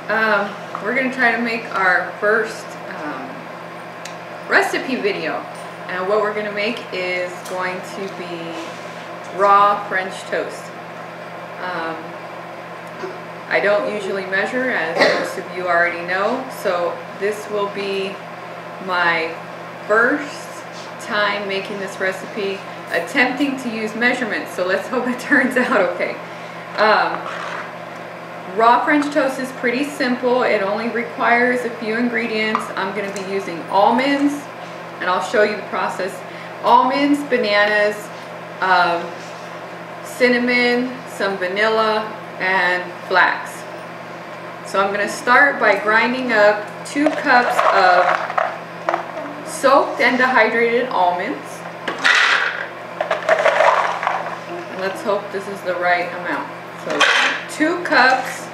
We're going to try to make our first recipe video. And what we're going to make is going to be raw French toast. I don't usually measure, as most of you already know, so this will be my first time making this recipe, attempting to use measurements, so let's hope it turns out okay. Raw French toast is pretty simple. It only requires a few ingredients. I'm going to be using almonds, and I'll show you the process. Almonds, bananas, cinnamon, some vanilla, and flax. So I'm going to start by grinding up 2 cups of soaked and dehydrated almonds. And let's hope this is the right amount. So 2 cups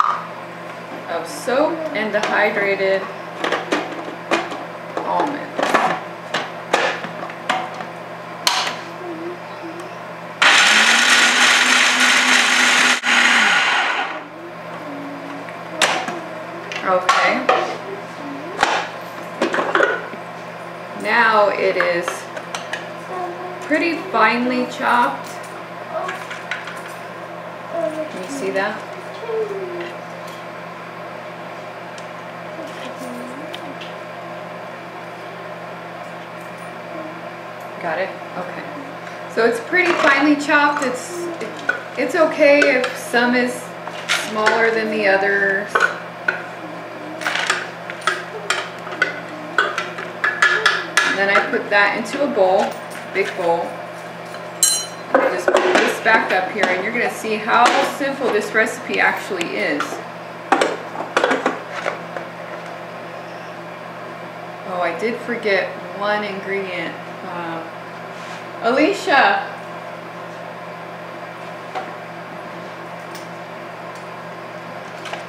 of soaked and dehydrated almonds. Okay. Now it is pretty finely chopped. Can you see that? Got it? Okay. So it's pretty finely chopped. It's okay if some is smaller than the others. Then I put that into a bowl, big bowl. Just put this back up here, and you're going to see how simple this recipe actually is. Oh, I did forget one ingredient. Alicia!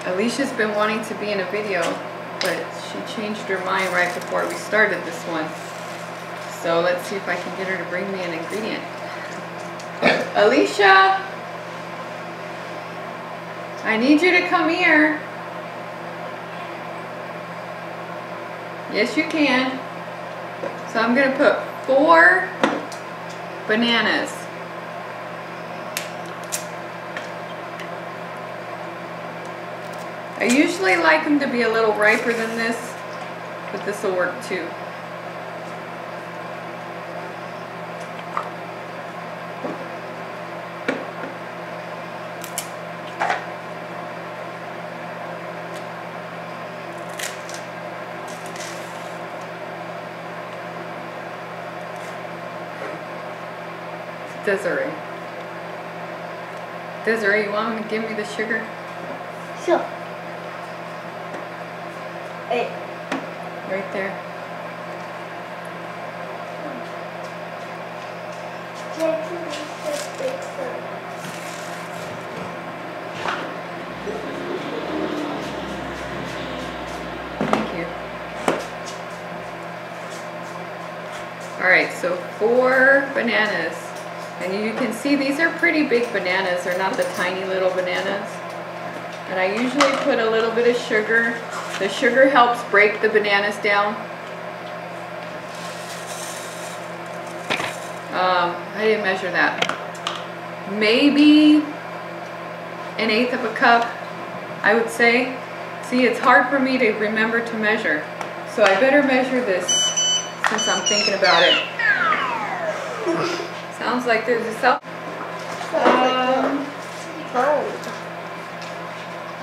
Alicia's been wanting to be in a video, but she changed her mind right before we started this one. So let's see if I can get her to bring me an ingredient. Alicia! I need you to come here. Yes, you can. So I'm going to put 4 bananas. I usually like them to be a little riper than this, but this will work too. Desiree, you want to give me the sugar? Sure. Hey. Right there. Thank you. Alright, so 4 bananas. And you can see these are pretty big bananas. They're not the tiny little bananas. And I usually put a little bit of sugar. The sugar helps break the bananas down. I didn't measure that. Maybe 1/8 of a cup, I would say. See, it's hard for me to remember to measure. So I better measure this since I'm thinking about it. Sounds like there's a cell. I'm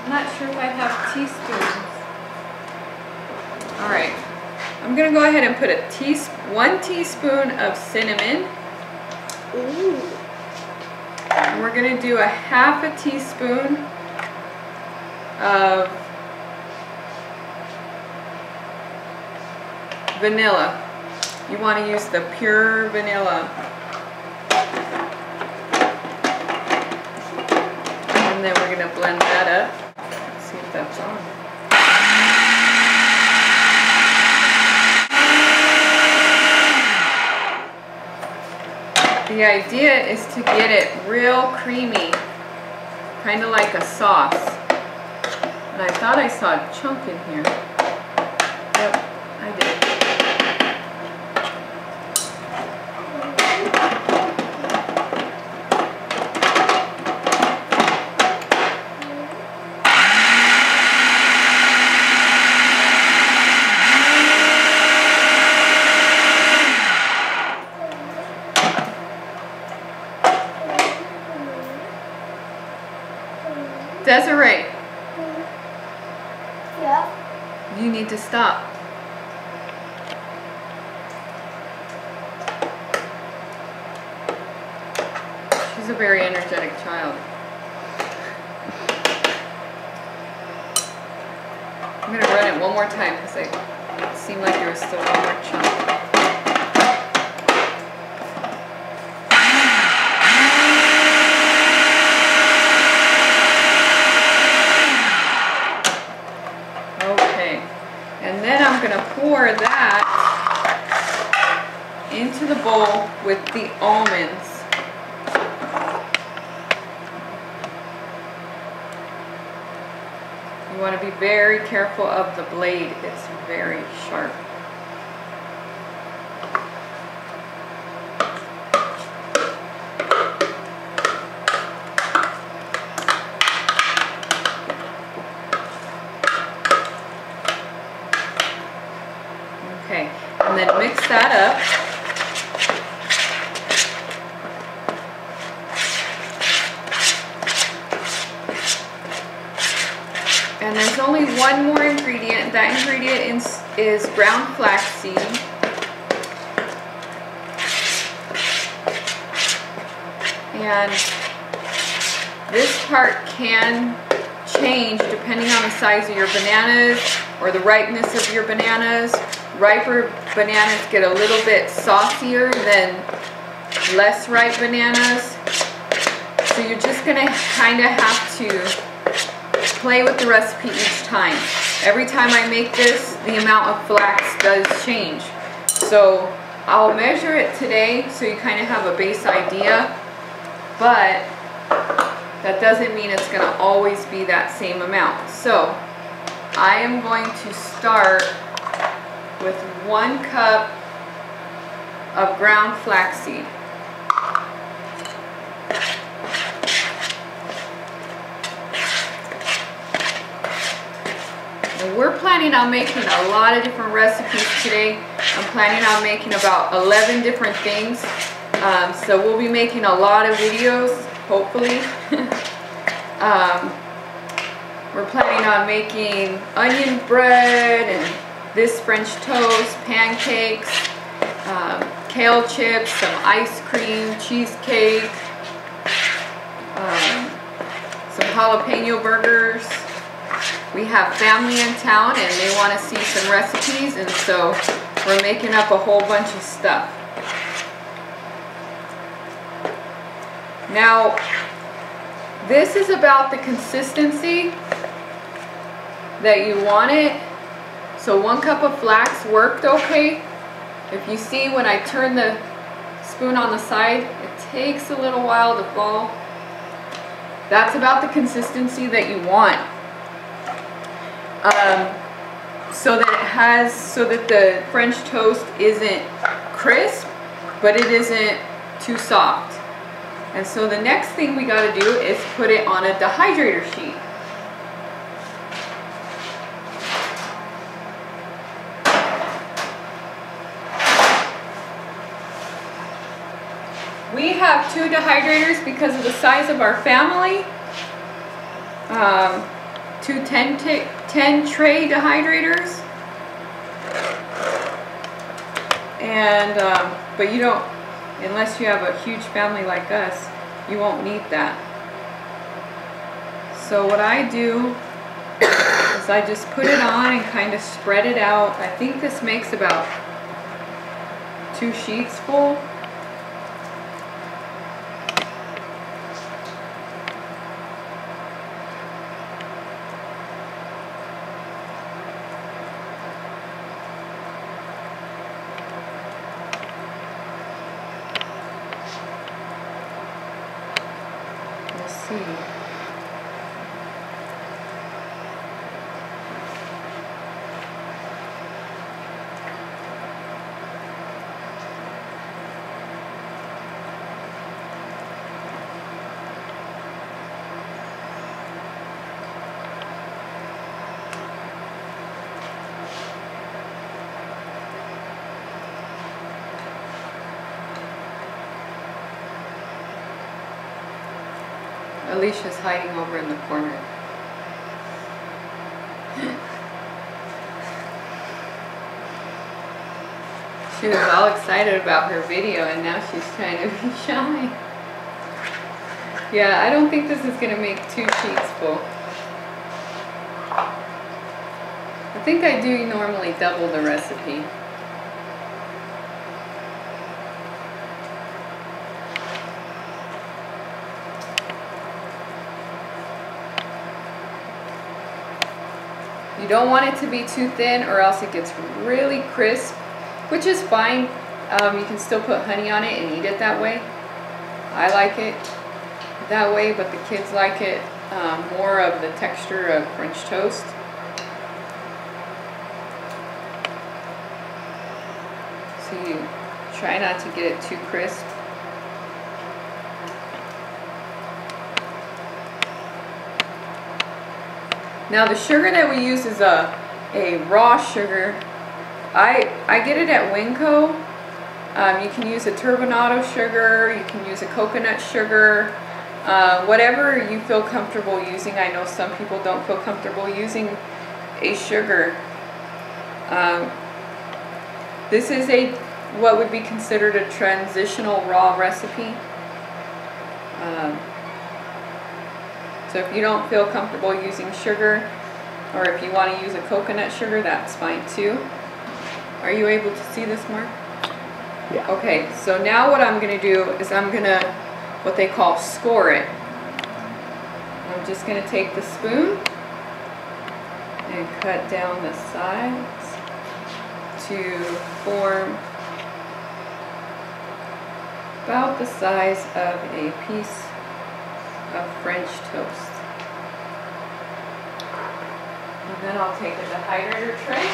not sure if I have teaspoons. Alright, I'm going to go ahead and put 1 teaspoon of cinnamon. Ooh. And we're going to do 1/2 teaspoon of vanilla. You want to use the pure vanilla. And then we're going to blend that up. Let's see if that's on. The idea is to get it real creamy, kind of like a sauce. And I thought I saw a chunk in here. Yep, I did. Desiree. Yeah. You need to stop. She's a very energetic child. I'm going to run it one more time because it seemed like there was still one more chunk. And then I'm going to pour that into the bowl with the almonds. You want to be very careful of the blade. It's very sharp. Okay, and then mix that up. And there's only one more ingredient. That ingredient is ground flaxseed. And this part can change depending on the size of your bananas or the ripeness of your bananas. Riper bananas get a little bit saucier than less ripe bananas. So you're just going to kind of have to play with the recipe each time. Every time I make this, the amount of flax does change. So I'll measure it today so you kind of have a base idea, but that doesn't mean it's going to always be that same amount. So I am going to start with 1 cup of ground flaxseed. And we're planning on making a lot of different recipes today. I'm planning on making about 11 different things. So we'll be making a lot of videos, hopefully. We're planning on making onion bread and this French toast, pancakes, kale chips, some ice cream, cheesecake, some jalapeno burgers. We have family in town and they want to see some recipes, and so we're making up a whole bunch of stuff. Now, this is about the consistency that you want it. So 1 cup of flax worked okay. If you see when I turn the spoon on the side, it takes a little while to fall. That's about the consistency that you want. So that the French toast isn't crisp, but it isn't too soft. And so the next thing we got to do is put it on a dehydrator sheet. We have 2 dehydrators because of the size of our family. 2 10 tray dehydrators. And but you don't, unless you have a huge family like us, you won't need that. So what I do is I just put it on and kind of spread it out. I think this makes about 2 sheets full. Alicia's hiding over in the corner. She was all excited about her video and now she's trying to be shy. Yeah, I don't think this is going to make 2 sheets full. I think I do normally double the recipe. You don't want it to be too thin or else it gets really crisp, which is fine. You can still put honey on it and eat it that way. I like it that way, but the kids like it more of the texture of French toast. So you try not to get it too crisp. Now the sugar that we use is a raw sugar. I get it at Winco. You can use a turbinado sugar, you can use a coconut sugar, whatever you feel comfortable using. I know some people don't feel comfortable using a sugar. This is what would be considered a transitional raw recipe. So if you don't feel comfortable using sugar, or if you want to use a coconut sugar, that's fine too. Are you able to see this, Mark? Yeah. Okay, so now what I'm going to do is I'm going to, what they call, score it. I'm just going to take the spoon and cut down the sides to form about the size of a piece of French toast. And then I'll take a dehydrator tray,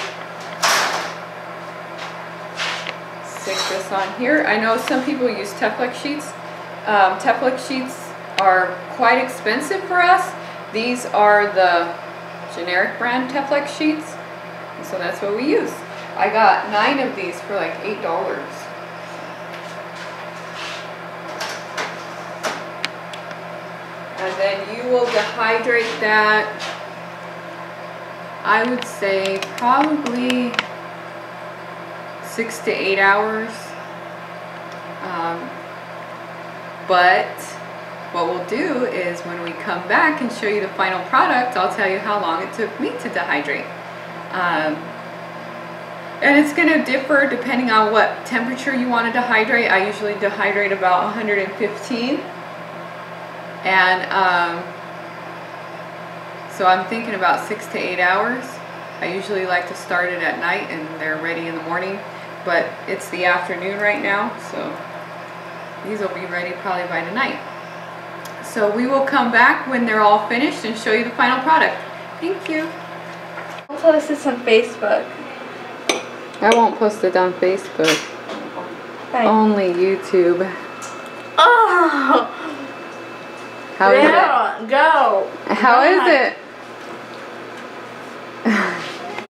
stick this on here. I know some people use Teflon sheets. Teflon sheets are quite expensive for us. These are the generic brand Teflon sheets, and so that's what we use. I got 9 of these for like $8. And then you will dehydrate that, I would say probably 6 to 8 hours. But what we'll do is when we come back and show you the final product, I'll tell you how long it took me to dehydrate. And it's going to differ depending on what temperature you want to dehydrate. I usually dehydrate about 115. And so I'm thinking about 6 to 8 hours. I usually like to start it at night and they're ready in the morning, but it's the afternoon right now, so these will be ready probably by tonight. So we will come back when they're all finished and show you the final product. Thank you. I'll post this on Facebook. I won't post it on Facebook. Fine. Only YouTube. Oh! How is it? Go! How is it?